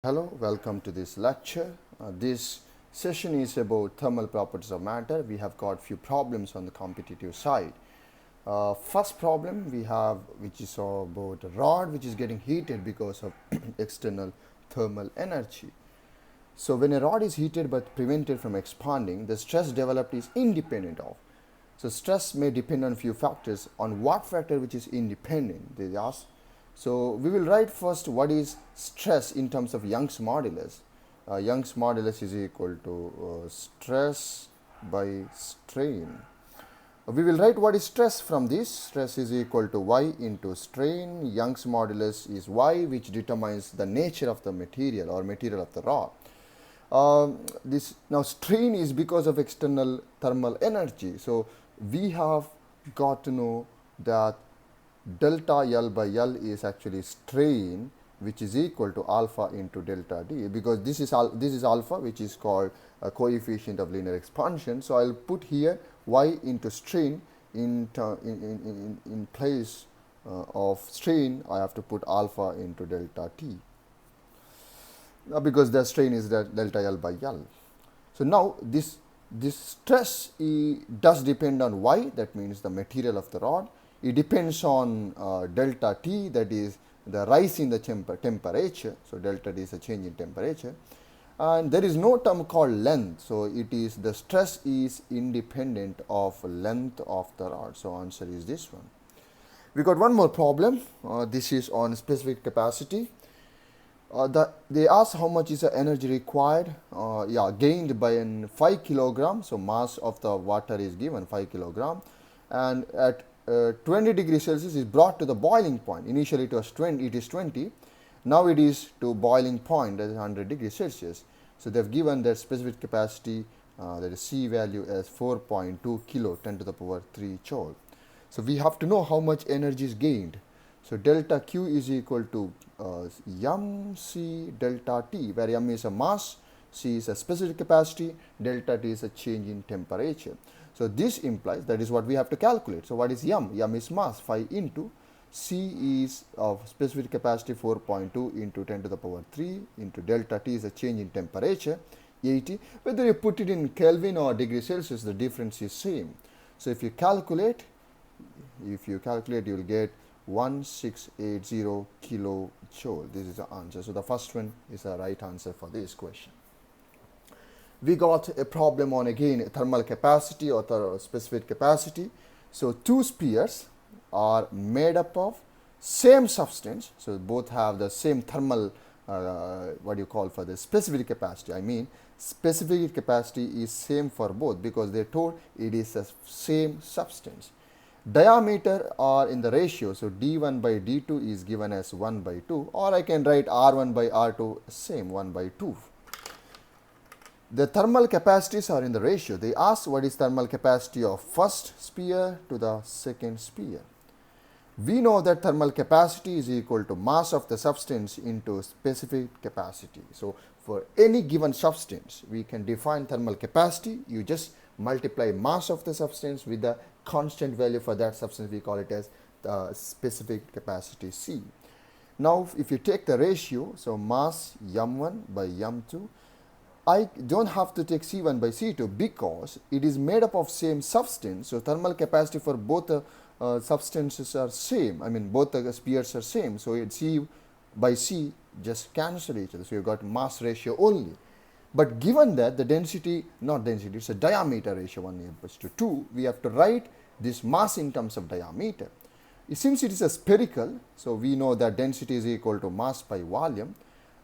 Hello, welcome to this lecture. This session is about thermal properties of matter. We have got few problems on the competitive side. First problem we have, which is about a rod which is getting heated because of external thermal energy. So when a rod is heated but prevented from expanding, the stress developed is independent of. So stress may depend on few factors. On what factor which is independent, they ask. So we will write first what is stress in terms of Young's modulus. Young's modulus is equal to stress by strain. We will write what is stress from this. Stress is equal to y into strain. Young's modulus is y, which determines the nature of the material or material of the rod. This now strain is because of external thermal energy. So we have got to know that delta L by L is actually strain, which is equal to alpha into delta D, because this is alpha, which is called a coefficient of linear expansion. So I'll put here y into strain in place of strain. I have to put alpha into delta T, because the strain is delta L by L. So now this stress does depend on y, that means the material of the rod. It depends on delta T, that is the rise in the temperature. So delta T is a change in temperature, and there is no term called length. So it is the stress is independent of length of the rod. So answer is this one. We got one more problem. This is on specific capacity. They ask how much is the energy required, gained by an 5 kilogram. So mass of the water is given 5 kilogram, and at 20 degrees Celsius is brought to the boiling point. Initially it was 20, now it is to boiling point, that is 100 degrees Celsius. So they have given their specific capacity, that is C value as 4.2 kilo 10 to the power 3 joule. So we have to know how much energy is gained. So delta Q is equal to mc delta T, where m is a mass, C is a specific capacity, delta T is a change in temperature. So this implies, that is what we have to calculate. So what is m? M is mass, 5 into C is of specific capacity 4.2 into 10 to the power 3 into delta T is a change in temperature 80. Whether you put it in Kelvin or degree Celsius, the difference is same. So if you calculate, you will get 1680 kilojoule. This is the answer. So the first one is the right answer for this question. We got a problem on again thermal capacity or specific capacity. So two spheres are made up of same substance. So both have the same thermal, what do you call for the specific capacity. I mean specific capacity is same for both, because they told it is the same substance. Diameter are in the ratio, so d1 by d2 is given as 1 by 2, or I can write r1 by r2 same 1 by 2. The thermal capacities are in the ratio. They ask what is thermal capacity of first sphere to the second sphere. We know that thermal capacity is equal to mass of the substance into specific capacity. So for any given substance, we can define thermal capacity. You just multiply mass of the substance with the constant value for that substance. We call it as the specific capacity C. Now if you take the ratio, so mass m1 by m2, I don't have to take C1 by C2 because it is made up of same substance. So thermal capacity for both the substances are same. I mean both the spheres are same. So it C by C just cancel each other. So you got mass ratio only. But given that the density, not density, it's a diameter ratio 1:2, we have to write this mass in terms of diameter. Since it is a spherical, so we know that density is equal to mass by volume,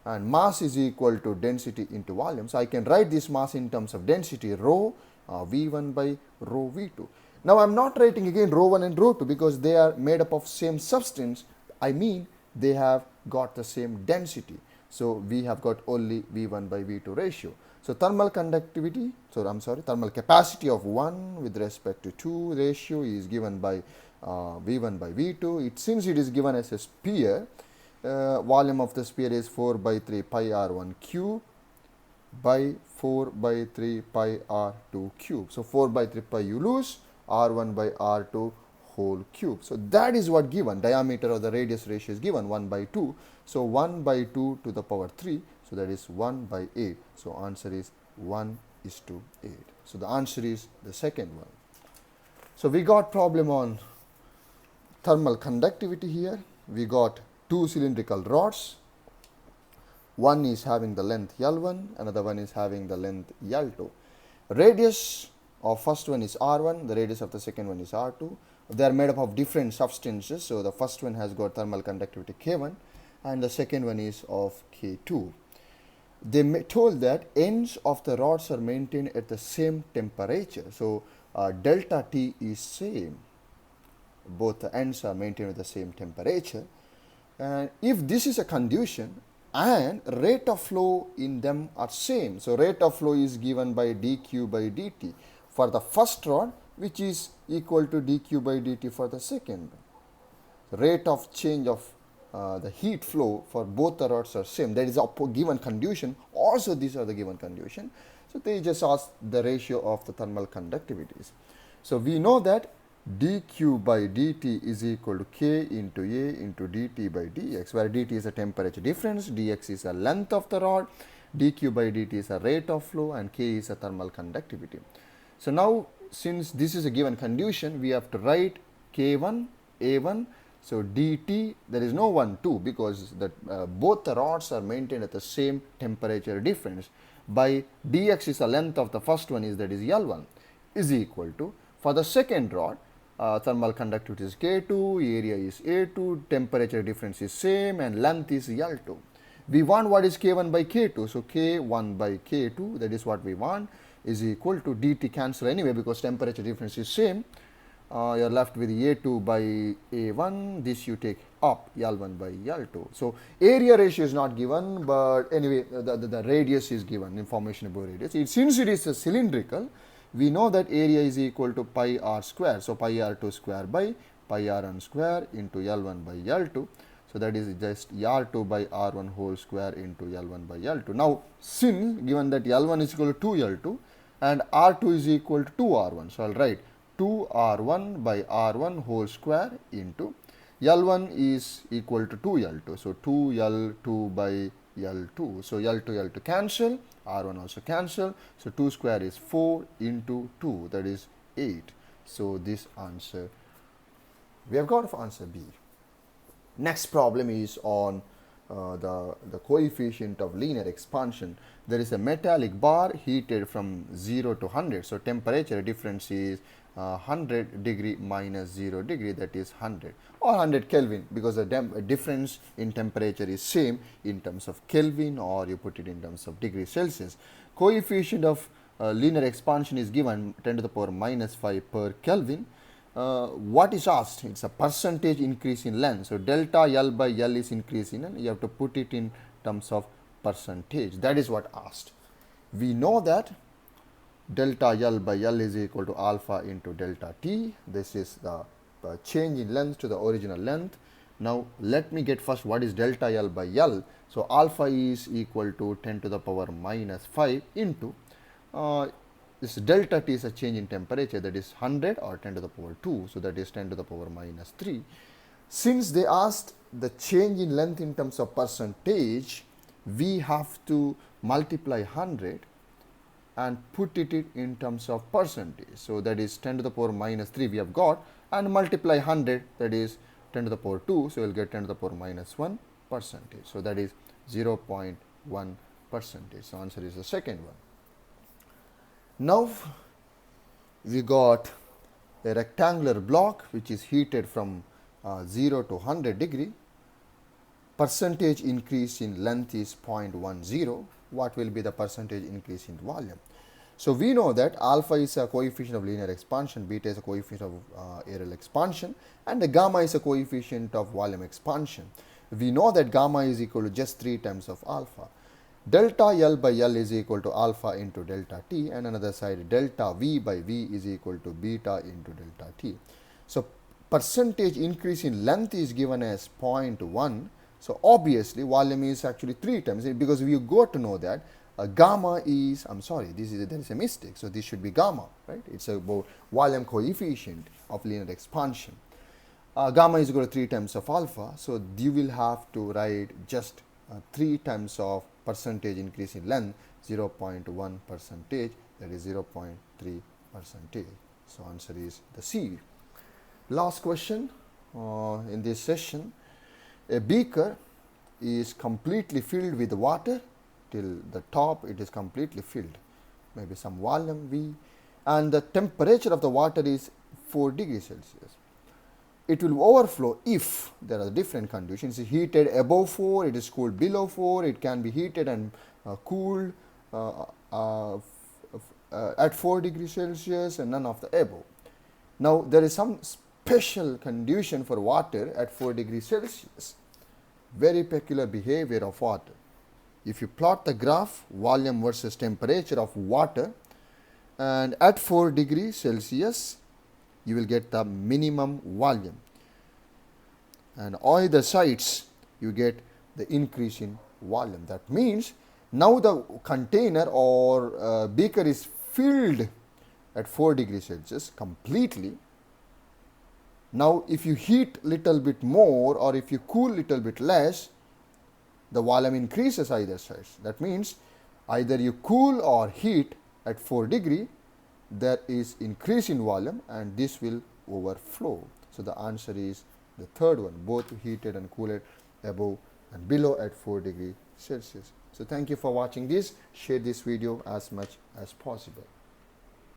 and mass is equal to density into volume. So I can write this mass in terms of density, rho V1 by rho V2. Now I am not writing again rho 1 and rho 2 because they are made up of same substance. I mean they have got the same density. So we have got only V1 by V2 ratio. So thermal conductivity, thermal capacity of 1 with respect to 2 ratio is given by V1 by V2. Since it is given as a sphere, volume of the sphere is 4 by 3 pi r1 cube by 4 by 3 pi r2 cube. So 4 by 3 pi you lose, r1 by r2 whole cube. So that is what given. Diameter of the radius ratio is given 1 by 2. So 1 by 2 to the power 3. So that is 1 by 8. So answer is 1:8. So the answer is the second one. So we got problem on thermal conductivity here. We got two cylindrical rods. One is having the length L1, another one is having the length L2. Radius of first one is R1, the radius of the second one is R2. They are made up of different substances. So the first one has got thermal conductivity K1 and the second one is of K2. They told that ends of the rods are maintained at the same temperature. So delta T is same. Both the ends are maintained at the same temperature. And if this is a condition and rate of flow in them are same. So rate of flow is given by dq by dt for the first rod, which is equal to dq by dt for the second. The rate of change of the heat flow for both the rods are same. That is a given condition. Also these are the given condition. So they just ask the ratio of the thermal conductivities. So we know that dq by dt is equal to k into a into dt by dx, where dt is a temperature difference, dx is a length of the rod, dq by dt is a rate of flow, and k is a thermal conductivity. So now since this is a given condition, we have to write k1 a1. So dt, there is no 1 2 because both the rods are maintained at the same temperature difference, by dx is the length of the first one, is that is L1, is equal to, for the second rod, thermal conductivity is K2, area is A2, temperature difference is same, and length is L2. We want what is K1 by K2, so K1 by K2, that is what we want, is equal to dt cancel anyway because temperature difference is same. You are left with A2 by A1, this you take up, L1 by L2. So area ratio is not given, but anyway the radius is given, information about radius. Since it is a cylindrical, we know that area is equal to pi r square. So pi r2 square by pi r1 square into L1 by L2. So that is just r2 by r1 whole square into L1 by L2. Now since given that L1 is equal to 2L2 and r2 is equal to 2r1, so I'll write 2r1 by r1 whole square into L1 is equal to 2L2. So 2L2 by L2. So L2 cancel, R1 also cancel. So 2 square is 4 into 2, that is 8. So this answer, we have got for answer B. Next problem is on the coefficient of linear expansion. There is a metallic bar heated from 0 to 100. So temperature difference is 100 degree minus 0 degree, that is 100 or 100 Kelvin, because the difference in temperature is same in terms of Kelvin or you put it in terms of degree Celsius. Coefficient of linear expansion is given 10 to the power minus 5 per Kelvin. What is asked? It's a percentage increase in length. So delta L by L is increasing and you have to put it in terms of percentage. That is what asked. We know that delta L by L is equal to alpha into delta T. This is the change in length to the original length. Now let me get first what is delta L by L. So alpha is equal to 10 to the power minus 5 into this delta T is a change in temperature, that is 100 or 10 to the power 2. So that is 10 to the power minus 3. Since they asked the change in length in terms of percentage, we have to multiply 100 and put it in terms of percentage. So that is 10 to the power minus 3 we have got, and multiply 100, that is 10 to the power 2. So we will get 10 to the power minus 1 percentage. So that is 0.1 percentage. So answer is the second one. Now we got a rectangular block which is heated from 0 to 100 degree. Percentage increase in length is 0.10. What will be the percentage increase in volume? So we know that alpha is a coefficient of linear expansion, beta is a coefficient of areal expansion, and the gamma is a coefficient of volume expansion. We know that gamma is equal to just 3 times of alpha. Delta L by L is equal to alpha into delta T, and another side delta V by V is equal to beta into delta T. So percentage increase in length is given as 0.1. So obviously volume is actually 3 times, because we got to know that gamma is, there is a mistake. So this should be gamma, right? It's about volume coefficient of linear expansion. Gamma is equal to 3 times of alpha. So you will have to write just 3 times of percentage increase in length, 0.1 percentage, that is 0.3 percentage. So answer is the C. Last question in this session. A beaker is completely filled with water till the top, it is completely filled, maybe some volume V, and the temperature of the water is 4 degrees Celsius. It will overflow if there are different conditions. It is heated above 4, it is cooled below 4, it can be heated and cooled at 4 degrees Celsius, and none of the above. Now, there is some special condition for water at 4 degrees Celsius, very peculiar behavior of water. If you plot the graph, volume versus temperature of water, and at 4 degrees Celsius, you will get the minimum volume, and either sides you get the increase in volume. That means now the container or beaker is filled at 4 degrees Celsius completely. Now if you heat little bit more or if you cool little bit less, the volume increases either sides. That means either you cool or heat at 4 degree, there is increase in volume and this will overflow. So the answer is the third one, both heated and cooled above and below at 4 degrees Celsius. So thank you for watching this. Share this video as much as possible.